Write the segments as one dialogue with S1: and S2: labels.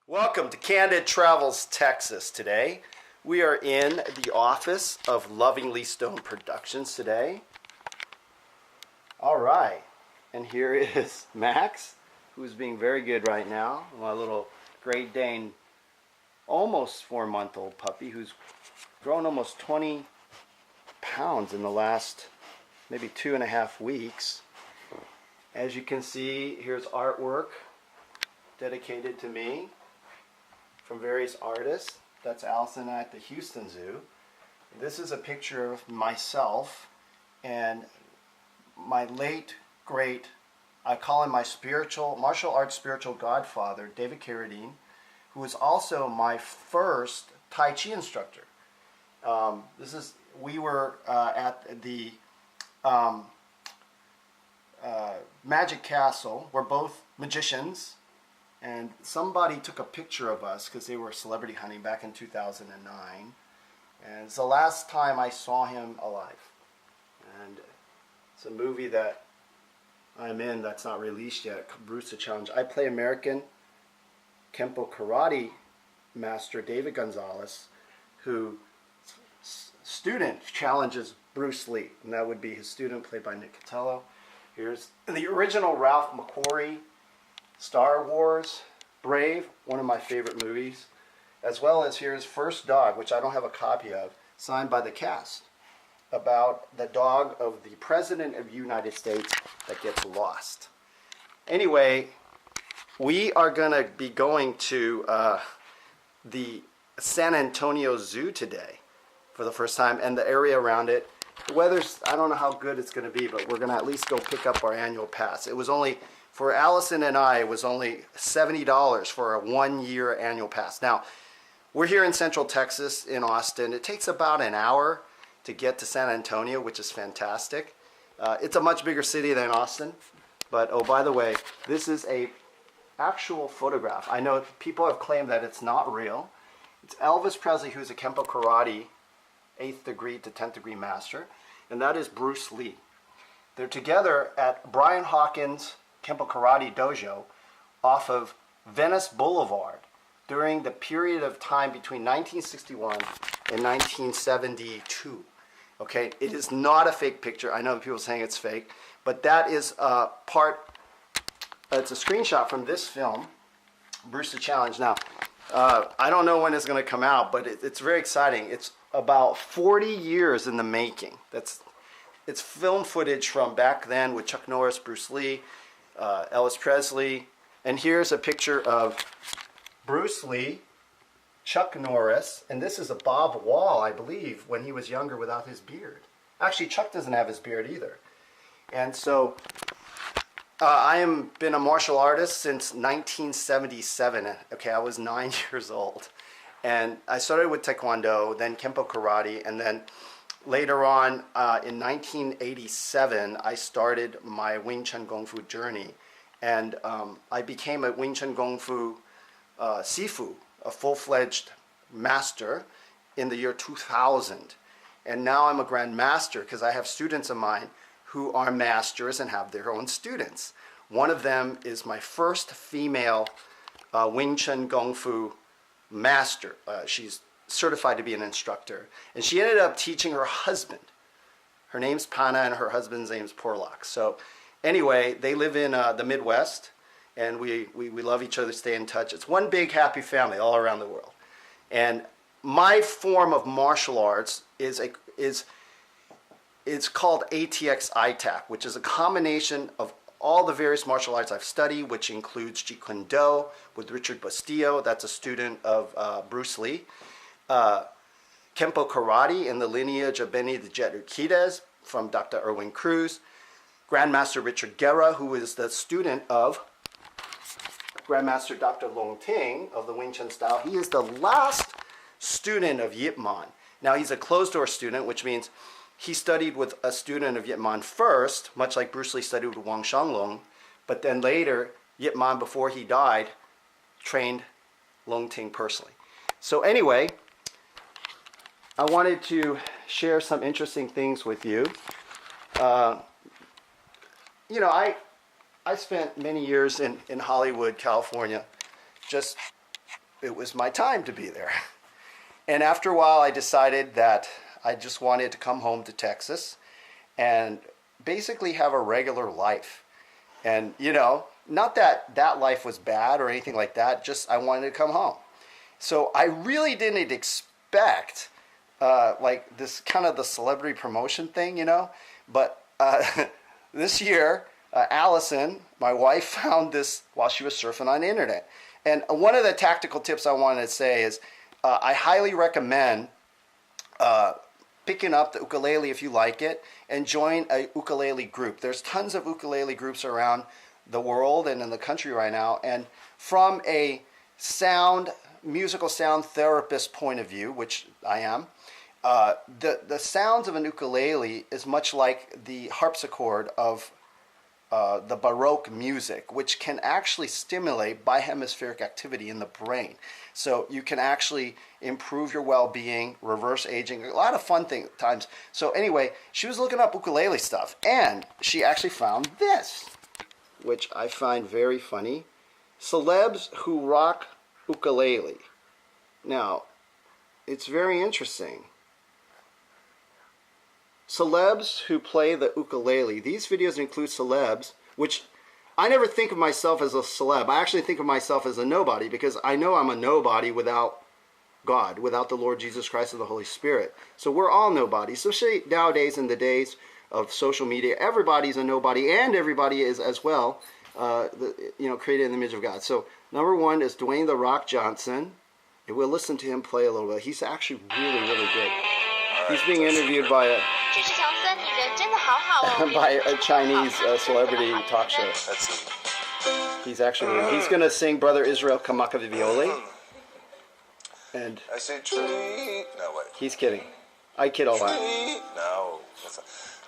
S1: Welcome to Candid Travels, Texas today. We are in the office of Lovingly Stone Productions today. All right, and here is Maxx, who's being very good right now. My little Great Dane, almost 4-month-old puppy who's grown almost 20 pounds in the last maybe 2.5 weeks. As you can see, here's artwork dedicated to me from various artists. That's Alison at the Houston Zoo. This is a picture of myself and my late great, I call him my spiritual, martial arts spiritual godfather, David Carradine, who was also my first Tai Chi instructor. We were at the Magic Castle. We're both magicians. And somebody took a picture of us because they were celebrity hunting back in 2009. And it's the last time I saw him alive. And it's a movie that I'm in that's not released yet, Bruce the Challenge. I play American Kempo Karate Master David Gonzalez, who student challenges Bruce Lee. And that would be his student, played by Nick Catello. Here's the original Ralph McQuarrie Star Wars, Brave, one of my favorite movies, as well as here's First Dog, which I don't have a copy of, signed by the cast, about the dog of the President of the United States that gets lost. Anyway, we are going to be going to the San Antonio Zoo today for the first time, and the area around it. The weather's, I don't know how good it's going to be, but we're going to at least go pick up our annual pass. It was only, for Alison and I, it was only $70 for a 1-year annual pass. Now, we're here in Central Texas, in Austin. It takes about an hour to get to San Antonio, which is fantastic. It's a much bigger city than Austin. But, oh, by the way, this is a actual photograph. I know people have claimed that it's not real. It's Elvis Presley, who's a Kempo Karate 8th degree to 10th degree master. And that is Bruce Lee. They're together at Brian Hawkins' Kempo Karate Dojo off of Venice Boulevard during the period of time between 1961 and 1972. Okay, it is not a fake picture. I know people saying it's fake, but that is it's a screenshot from this film, Bruce the Challenge. Now, I don't know when it's going to come out, but it's very exciting. It's about 40 years in the making. It's film footage from back then with Chuck Norris, Bruce Lee, Elvis Presley, and here's a picture of Bruce Lee, Chuck Norris, and this is a Bob Wall, I believe, when he was younger without his beard. Actually, Chuck doesn't have his beard either. And so I have been a martial artist since 1977. Okay, I was 9 years old. And I started with Taekwondo, then Kempo Karate, and then later on, in 1987, I started my Wing Chun Kung Fu journey, and I became a Wing Chun Kung Fu Sifu, a full-fledged master, in the year 2000. And now I'm a Grand Master because I have students of mine who are masters and have their own students. One of them is my first female Wing Chun Kung Fu master. She's certified to be an instructor, and she ended up teaching her husband. Her name's Pana and her husband's name's Porlock. So anyway, they live in the Midwest, and we love each other, stay in touch. It's one big happy family all around the world. And my form of martial arts is called ATX ITAC, which is a combination of all the various martial arts I've studied, which includes Jeet Kune Do with Richard Bustillo. That's a student of Bruce Lee. Kempo Karate in the lineage of Benny the Jet Urquidez from Dr. Erwin Cruz. Grandmaster Richard Guerra, who is the student of Grandmaster Dr. Long Ting of the Wing Chun style. He is the last student of Yip Man. Now, he's a closed-door student, which means he studied with a student of Yip Man first, much like Bruce Lee studied with Wang Shanglong, but then later, Yip Man, before he died, trained Long Ting personally. So anyway, I wanted to share some interesting things with you. You know, I spent many years in Hollywood, California, just it was my time to be there. And after a while, I decided that I just wanted to come home to Texas and basically have a regular life. And, you know, not that that life was bad or anything like that, just I wanted to come home. So I really didn't expect like this kind of the celebrity promotion thing, you know. But this year, Alison, my wife, found this while she was surfing on the internet. And one of the tactical tips I wanted to say is I highly recommend picking up the ukulele if you like it and join a ukulele group. There's tons of ukulele groups around the world and in the country right now. And from a musical sound therapist point of view, which I am, the sounds of an ukulele is much like the harpsichord of the Baroque music, which can actually stimulate bihemispheric activity in the brain. So you can actually improve your well-being, reverse aging, a lot of fun times. So anyway, she was looking up ukulele stuff, and she actually found this, which I find very funny. Celebs who rock ukulele. Now, it's very interesting. Celebs who play the ukulele. These videos include celebs, which I never think of myself as a celeb. I actually think of myself as a nobody because I know I'm a nobody without God, without the Lord Jesus Christ and the Holy Spirit. So we're all nobodies. Especially nowadays in the days of social media, everybody's a nobody, and everybody is as well, created in the image of God. So number one is Dwayne "The Rock" Johnson, and we'll listen to him play a little bit. He's actually really, really good. He's being interviewed by a Chinese celebrity talk show. He's going to sing Brother Israel Kamaka Violi. And
S2: I say tree. No, wait.
S1: He's kidding. I kid all that.
S2: No.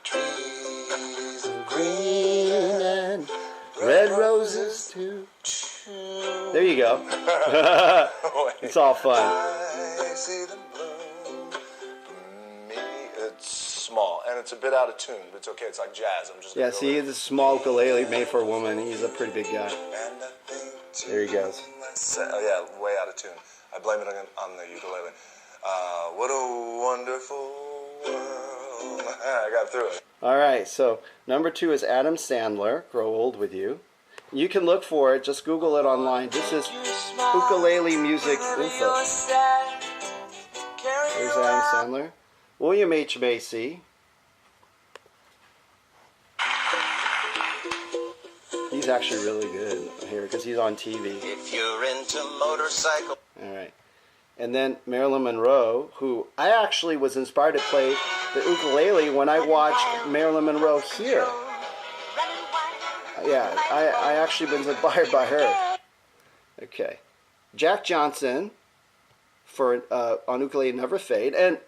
S2: Trees of
S1: green and red roses too. There you go. It's all fun.
S2: I see them bloom for me. It's small and it's a bit out of tune, but it's okay. It's like jazz. I'm just
S1: see, it's a small ukulele made for a woman. He's a pretty big guy. There he goes.
S2: Oh yeah, way out of tune. I blame it on the ukulele. What a wonderful world. I got through it.
S1: All right, so number 2 is Adam Sandler, Grow Old With You. You can look for it. Just Google it online. This is ukulele music info. There's Adam Sandler. William H. Macy. He's actually really good here because he's on TV.
S2: If you're into motorcycle.
S1: All right. And then Marilyn Monroe, who I actually was inspired to play the ukulele when I watched Marilyn Monroe here. Yeah, I actually been inspired by her. Okay. Jack Johnson for on Ukulele Never Fade. And,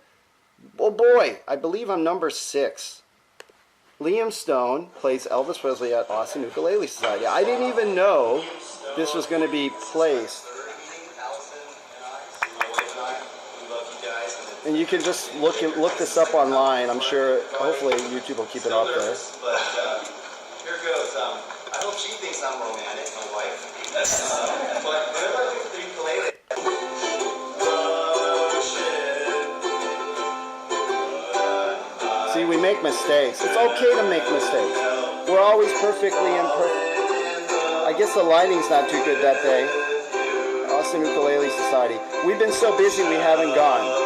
S1: oh boy, I believe I'm number 6. Liam Stone plays Elvis Presley at Austin Ukulele Society. I didn't even know this was going to be placed. And you can just look this up online. I'm sure, hopefully, YouTube will keep it up there.
S3: But here goes. I hope she thinks I'm romantic, my wife. But whenever I look at the ukulele,
S1: see, we make mistakes. It's okay to make mistakes. We're always perfectly imperfect. I guess the lighting's not too good that day. Austin Ukulele Society. We've been so busy we haven't gone.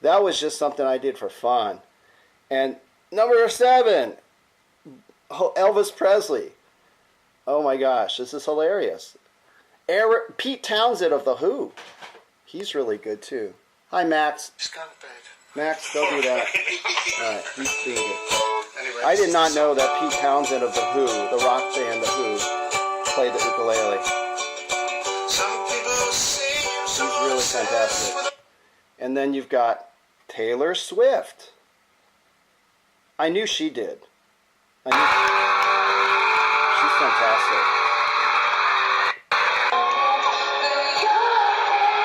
S1: That was just something I did for fun. And number 7, Elvis Presley. Oh my gosh, this is hilarious. Pete Townsend of The Who. He's really good too. Hi, Maxx. Maxx, don't do that. Alright, he's being good. I did not know that Pete Townsend of The Who, the rock band The Who, played the ukulele. He's really fantastic. And then you've got Taylor Swift. I knew she did. fantastic.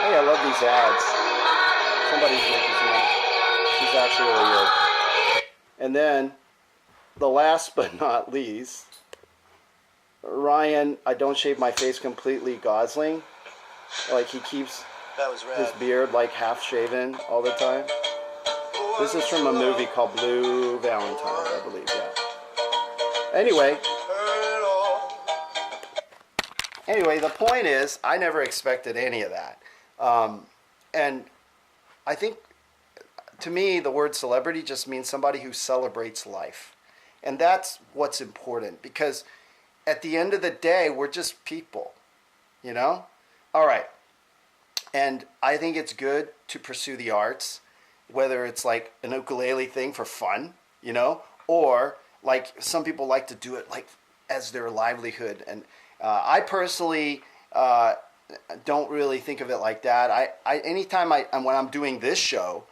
S1: Hey, I love these ads. Somebody's making some ads. She's actually really good. And then, the last but not least, Ryan, I don't shave my face completely Gosling. Like, he keeps his beard like half shaven all the time. This is from a movie called Blue Valentine, I believe, yeah. Anyway, the point is, I never expected any of that. And I think, to me, the word celebrity just means somebody who celebrates life. And that's what's important, because at the end of the day, we're just people, you know? All right. And I think it's good to pursue the arts, whether it's like an ukulele thing for fun, you know, or like some people like to do it like as their livelihood. And I personally don't really think of it like that. Anytime when I'm doing this show,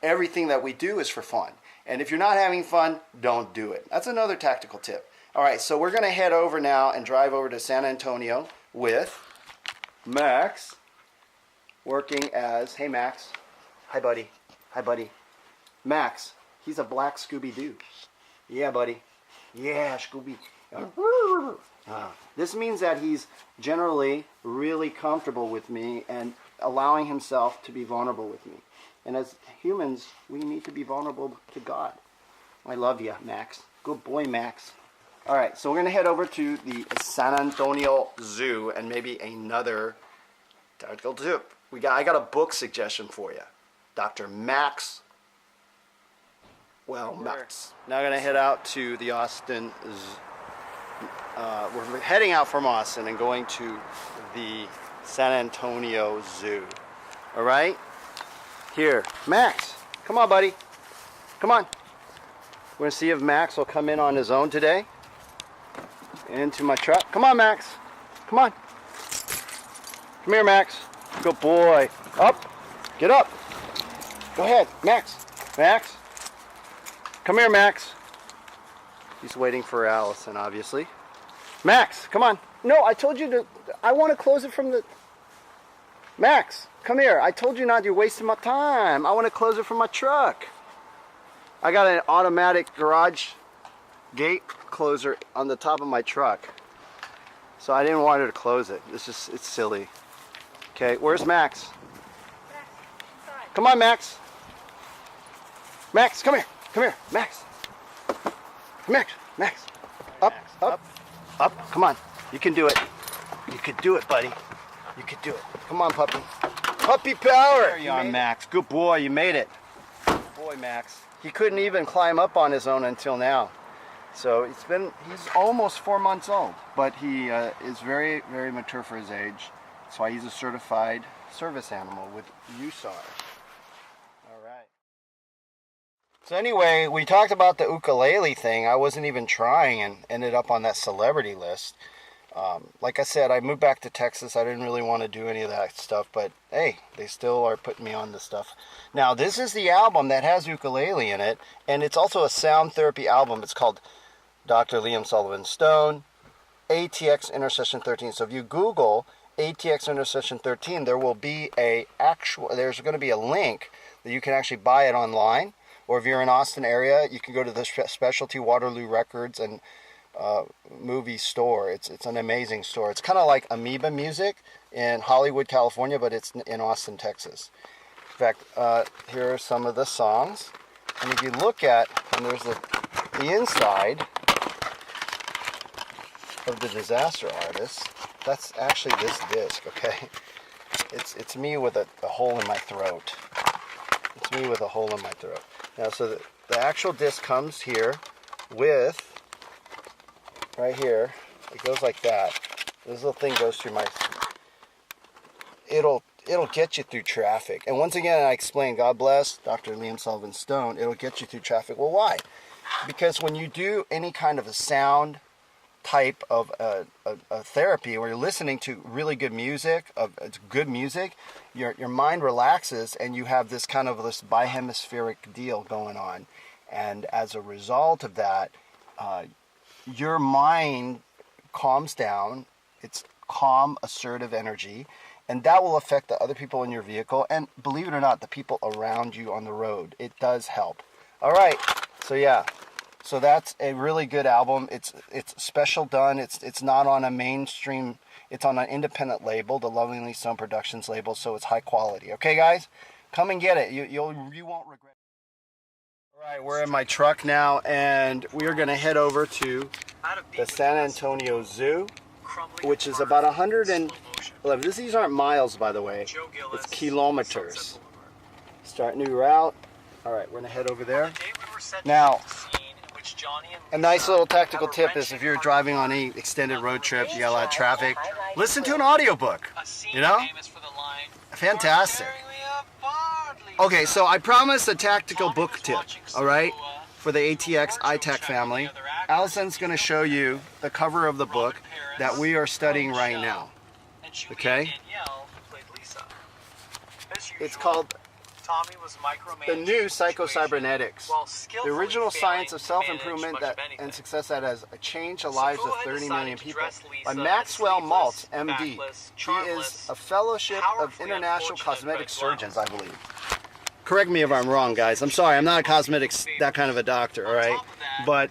S1: everything that we do is for fun. And if you're not having fun, don't do it. That's another tactical tip. All right, so we're going to head over now and drive over to San Antonio with Maxx, working as, hey Maxx, hi buddy, Maxx, he's a black Scooby-Doo. Yeah, buddy, yeah, Scooby. This means that he's generally really comfortable with me and allowing himself to be vulnerable with me. And as humans, we need to be vulnerable to God. I love you, Maxx. Good boy, Maxx. All right, so we're going to head over to the San Antonio Zoo and maybe another tactical tip. I got a book suggestion for you. Dr. Maxx. Maxx. Now I'm going to head out to the Austin Zoo. We're heading out from Austin and going to the San Antonio Zoo. All right? Here, Maxx, come on, buddy. Come on. We're going to see if Maxx will come in on his own today. Into my truck. Come on, Maxx. Come on. Come here, Maxx. Good boy. Up. Get up. Go ahead, Maxx. Maxx. Come here, Maxx. He's waiting for Alison, obviously. Maxx, come on. No, I told you to... I want to close it from the... Maxx, come here. I told you not. You're wasting my time. I want to close it from my truck. I got an automatic garage gate closer on the top of my truck. So I didn't want her to close it. It's silly. Okay, where's Maxx? Come on, Maxx. Maxx, come here. Come here, Maxx. Maxx, Maxx. Up, up, up. Come on. You can do it. You could do it, buddy. You could do it. Come on, puppy. Puppy power. There you are, Maxx. Good boy. You made it. Good boy, Maxx. He couldn't even climb up on his own until now. So he's almost 4 months old, but he is very, very mature for his age. That's why he's a certified service animal with USAR. All right. So anyway, we talked about the ukulele thing. I wasn't even trying and ended up on that celebrity list. Like I said, I moved back to Texas. I didn't really want to do any of that stuff, but hey, they still are putting me on this stuff. Now, this is the album that has ukulele in it, and it's also a sound therapy album. It's called Dr. Liam Sullivan Stone, ATX Intercession 13. So if you Google ATX Intercession 13, there will be there's going to be a link that you can actually buy it online. Or if you're in Austin area, you can go to the Specialty Waterloo Records and movie store. It's an amazing store. It's kind of like Amoeba Music in Hollywood, California, but it's in Austin, Texas. In fact, here are some of the songs. And if you look at, and there's the inside of the Disaster Artist, that's actually this disc, okay? It's me with a hole in my throat. It's me with a hole in my throat. Now, so the actual disc comes here with, right here, it goes like that. This little thing goes through my, it'll get you through traffic. And once again, I explain, God bless Dr. Liam Sullivan Stone, it'll get you through traffic. Well, why? Because when you do any kind of a sound type of a therapy where you're listening to really good music, your mind relaxes and you have this kind of this bihemispheric deal going on. And as a result of that, your mind calms down. It's calm, assertive energy. And that will affect the other people in your vehicle. And believe it or not, the people around you on the road. It does help. All right. So yeah. So that's a really good album. It's special done. It's not on a mainstream. It's on an independent label, the Lovingly Stone Productions label. So it's high quality. Okay, guys? Come and get it. You won't regret it. All right, we're in my truck now, and we are going to head over to the San Antonio Zoo, which is about 111. These aren't miles, by the way. It's kilometers. Start new route. All right, we're going to head over there. Now, a nice little tactical tip is if you're driving on any extended road trip, you got a lot of traffic, listen to an audiobook, you know? Fantastic. Okay, so I promised a tactical book tip, all right, for the ATX ITAC family. Alison's going to show you the cover of the book that we are studying right now, okay? It's called The New Psycho-Cybernetics, the original science of self-improvement and success that has changed the lives of 30 million people, by Maxwell Maltz, MD. He is a fellowship of international cosmetic surgeons, I believe. Correct me if I'm wrong, guys. I'm sorry, I'm not a cosmetics, that kind of a doctor, all right? But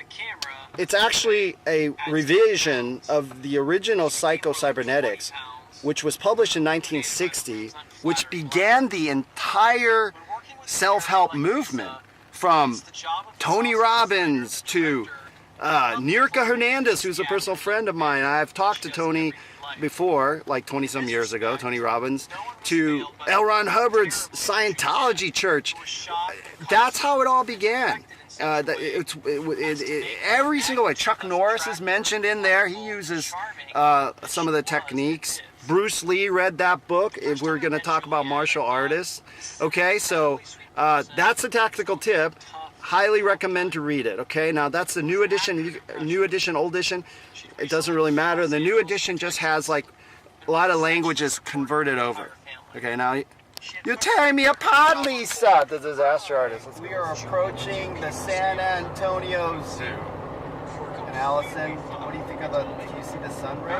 S1: it's actually a revision of the original Psycho-Cybernetics, which was published in 1960, which began the entire self-help movement, from Tony Robbins to Nirka Hernandez, who's a personal friend of mine. I've talked to Tony before, like 20-some years ago, Tony Robbins, to L. Ron Hubbard's Scientology church. That's how it all began. Every single way. Chuck Norris is mentioned in there. He uses some of the techniques. Bruce Lee read that book, if we're going to talk about martial artists. Okay, so that's a tactical tip. Highly recommend to read it. Okay, now that's the new edition, old edition. It doesn't really matter. The new edition just has like a lot of languages converted over. Okay, now you're tearing me apart, Lisa, the disaster artist. We are approaching the San Antonio Zoo. And Alison, what do you think of the? Do you see the sun rays?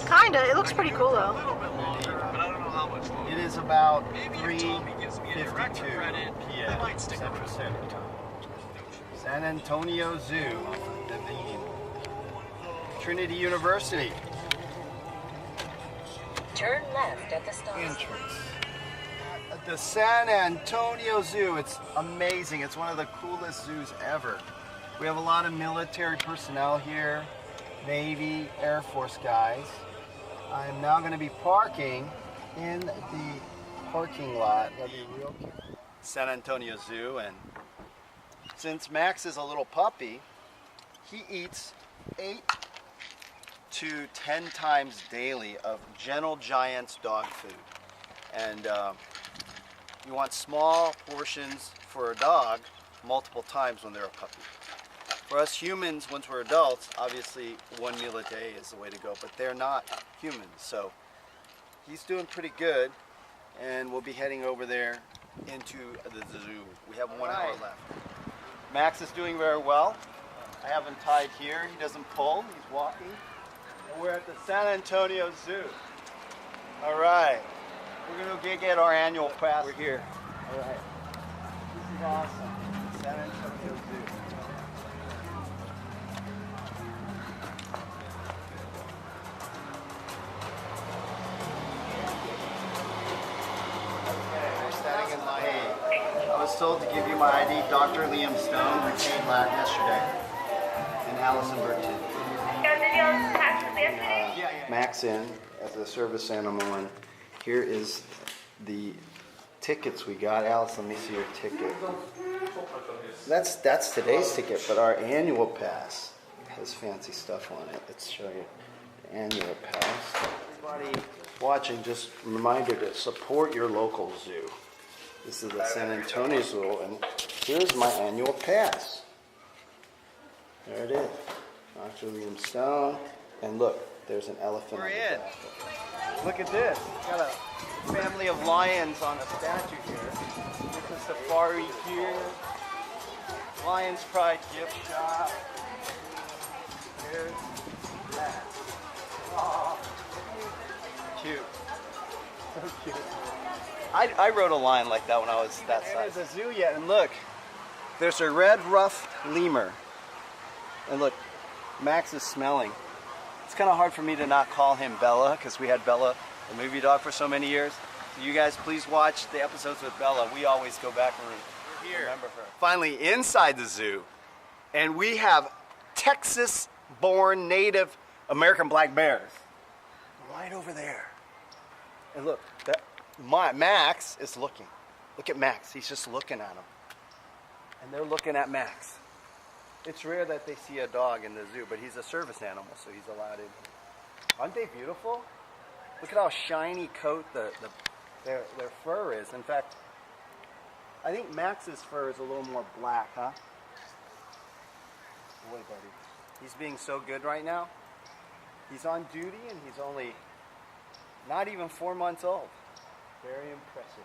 S4: Kinda. It looks pretty cool though.
S1: It is about 3:52 p.m. Central Standard Time. San Antonio Zoo, the Trinity University.
S5: Turn left at the stop.
S1: Entrance. At the San Antonio Zoo, it's amazing. It's one of the coolest zoos ever. We have a lot of military personnel here, Navy, Air Force guys. I am now going to be parking in the parking lot. Gotta be real careful. San Antonio Zoo, and since Max is a little puppy, he eats 8 to 10 times daily of Gentle Giant's dog food. And you want small portions for a dog multiple times when they're a puppy. For us humans, once we're adults, obviously 1 meal a day is the way to go, but they're not humans. So he's doing pretty good, and we'll be heading over there into the zoo. We have 1 hour left. Max is doing very well. I have him tied here. He doesn't pull. He's walking. And we're at the San Antonio Zoo. All right. We're going to get our annual pass. We're here. All right. This is awesome. San Antonio Zoo. I was told to give you my ID, Dr. Liam Stone, who came yesterday, and Alison Burton. Max in as a service animal, and here is the tickets we got. Alison, let me see your ticket. That's today's ticket, but our annual pass has fancy stuff on it. Let's show you the annual pass. Everybody watching, just a reminder to support your local zoo. This is the San Antonio Zoo, and here's my annual pass. There it is. Dr. Liam Stone. And look, there's an elephant. We're in. Look at this. Got a family of lions on a statue here. There's a safari here. Lions Pride gift shop. There's Max. Aw, cute. So cute. I wrote a line like that when I was that size. There's a zoo yet, and look, there's a red ruff lemur. And look, Max is smelling. It's kind of hard for me to not call him Bella, because we had Bella, the movie dog, for so many years. So you guys, please watch the episodes with Bella. We always go back and remember her. Finally, inside the zoo, and we have Texas-born native American black bears. Right over there. And look, Max is looking. Look at Max. He's just looking at him. And they're looking at Max. It's rare that they see a dog in the zoo, but he's a service animal, so he's allowed in. Aren't they beautiful? Look at how shiny coat their fur is. In fact, I think Max's fur is a little more black, huh? Boy, buddy. He's being so good right now. He's on duty, and he's only not even 4 months old. Very impressive.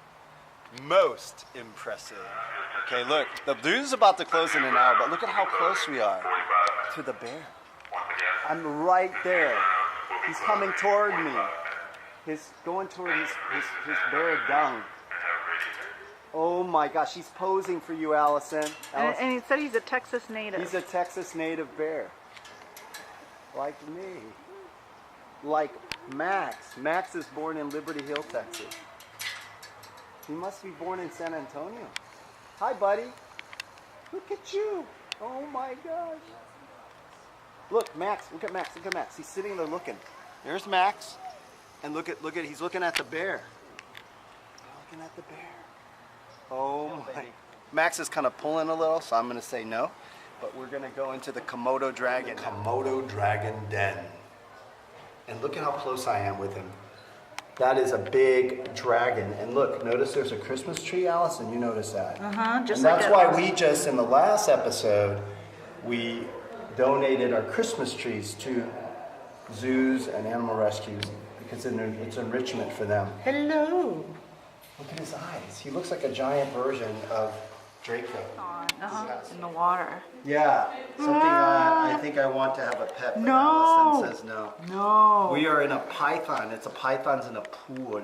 S1: Most impressive. Okay, look, the zoo's about to close in an hour, but look at how close we are to the bear. I'm right there. He's coming toward me. He's going toward his bear dung. Oh my gosh, he's posing for you, Alison.
S4: And he said he's a Texas native.
S1: He's a Texas native bear. Like me. Like Max. Max is born in Liberty Hill, Texas. He must be born in San Antonio. Hi, buddy. Look at you. Oh my gosh. Look, Max. Look at Max. Look at Max. He's sitting there looking. There's Max. And look at he's looking at the bear. Looking at the bear. Oh my. Max is kind of pulling a little, so I'm going to say no. But we're going to go into the Komodo dragon. The Komodo dragon den. And look at how close I am with him. That is a big dragon. And look, notice there's a Christmas tree, Alison. You notice that?
S4: Just
S1: and
S4: like
S1: that's why we just, in the last episode, we donated our Christmas trees to zoos and animal rescues because it's enrichment for them. Hello. Look at his eyes. He looks like a giant version of Draco.
S4: In the water.
S1: Yeah. Something I think I want to have a pet, but Alison says no.
S4: No.
S1: We are in a python. It's a python's in a pool.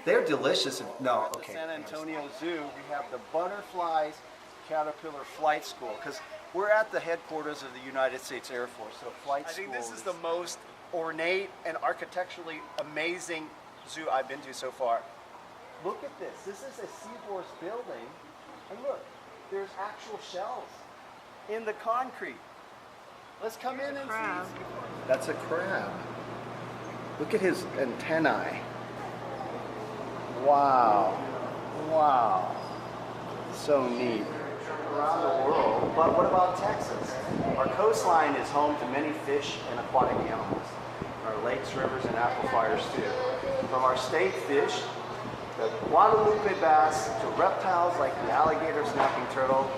S1: They're delicious. No, okay. San Antonio Zoo, we have the Butterflies Caterpillar Flight School, because we're at the headquarters of the United States Air Force. So flight school. I think this is the most ornate and architecturally amazing zoo I've been to so far. Look at this. This is a Seahorse building. And look, there's actual shells in the concrete. Let's come in and see. That's a crab. Look at his antennae. Wow. Wow. So neat. Around the world. But what about Texas? Our coastline is home to many fish and aquatic animals. Our lakes, rivers, and aquifers too. From our state fish, the Guadalupe bass, to reptiles like the alligator snapping turtle,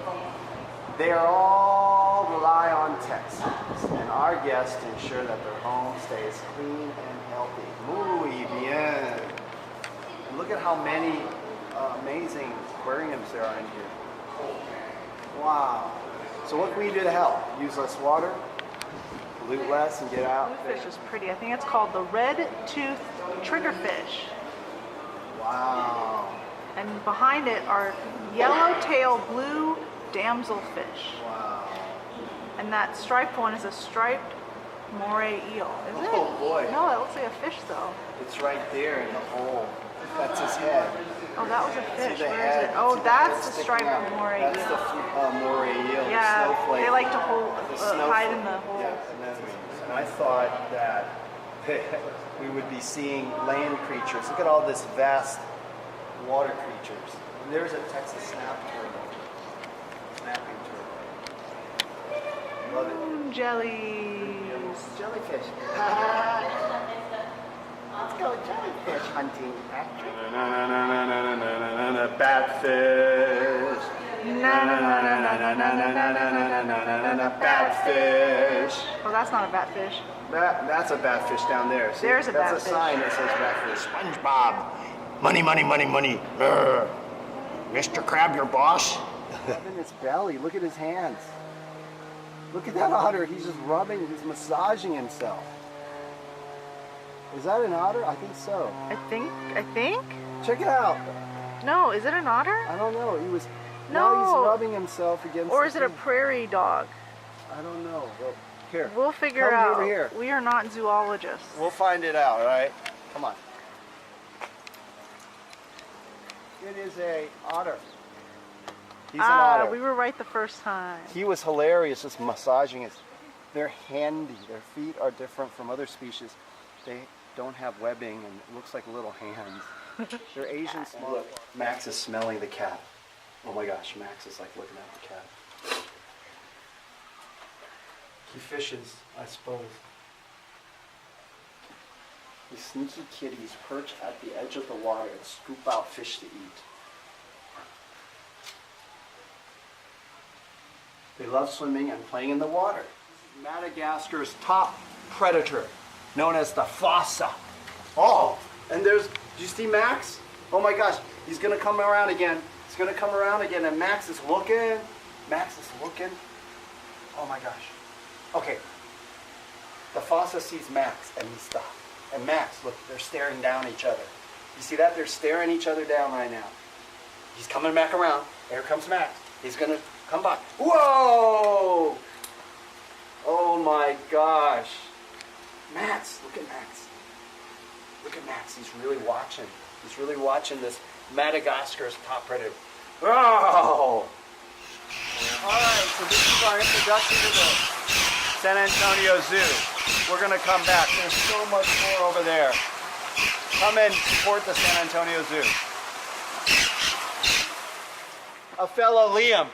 S1: they are all rely on Texans and our guests to ensure that their home stays clean and healthy. Muy bien. And look at how many amazing aquariums there are in here. Wow. So what can we do to help? Use less water, pollute less, and get out?
S4: This fish is pretty. I think it's called the red-toothed triggerfish.
S1: Wow.
S4: And behind it are yellow-tailed blue damselfish.
S1: Wow.
S4: And that striped one is a striped moray eel. Is it?
S1: Oh boy.
S4: No, it looks like a fish though.
S1: It's right there in the hole. That's his head.
S4: Oh, that was a fish.
S1: See the
S4: Where
S1: head?
S4: is it? Oh,
S1: See
S4: that's the
S1: sticking
S4: striped
S1: out?
S4: moray
S1: That's
S4: eel.
S1: the moray eel.
S4: Yeah,
S1: the snowflake.
S4: they like to hide in the hole.
S1: Yeah, and I thought that we would be seeing land creatures. Look at all this vast water creatures. And there's a Texas snap turtle. Snapping turtle. Love it.
S4: Jellies.
S1: Jellyfish. Let's go jellyfish hunting, Patrick. Batfish. Batfish.
S4: Oh, that's not a batfish.
S1: That's a batfish down there. See,
S4: There's a
S1: that's
S4: batfish.
S1: a sign that says batfish. SpongeBob. Money, money, money, money. Mr. Crab, your boss. Look at his belly. Look at his hands. Look at that otter. He's just rubbing, he's massaging himself. Is that an otter? I think so.
S4: I think?
S1: Check it out.
S4: No, is it an otter?
S1: I don't know. He was,
S4: No.
S1: now he's rubbing himself against
S4: Or
S1: the
S4: is it a
S1: thing.
S4: prairie dog?
S1: I don't know. Well, here.
S4: We'll figure
S1: Come
S4: out.
S1: over here.
S4: We are not zoologists.
S1: We'll find it out, all right? Come on. It is a otter. He's an otter.
S4: We were right the first time.
S1: He was hilarious, just massaging his. They're handy. Their feet are different from other species. They don't have webbing, and it looks like little hands. They're Asian small. Look, Max is smelling the cat. Oh my gosh, Max is like looking at the cat. He fishes, I suppose. These sneaky kitties perch at the edge of the water and scoop out fish to eat. They love swimming and playing in the water. Madagascar's top predator, known as the fossa. Oh, and there's, do you see Max? Oh my gosh, he's gonna come around again. He's gonna come around again, and Max is looking. Max is looking. Oh my gosh. Okay. The fossa sees Max, and he stops. And Max, look, they're staring down each other. You see that? They're staring each other down right now. He's coming back around. Here comes Max. He's gonna come by. Whoa! Oh my gosh. Max, look at Max. Look at Max, he's really watching. He's really watching this Madagascar's top predator. Oh! Alright, so this is our introduction to the San Antonio Zoo. We're gonna come back. There's so much more over there. Come and support the San Antonio Zoo. A fellow Liam.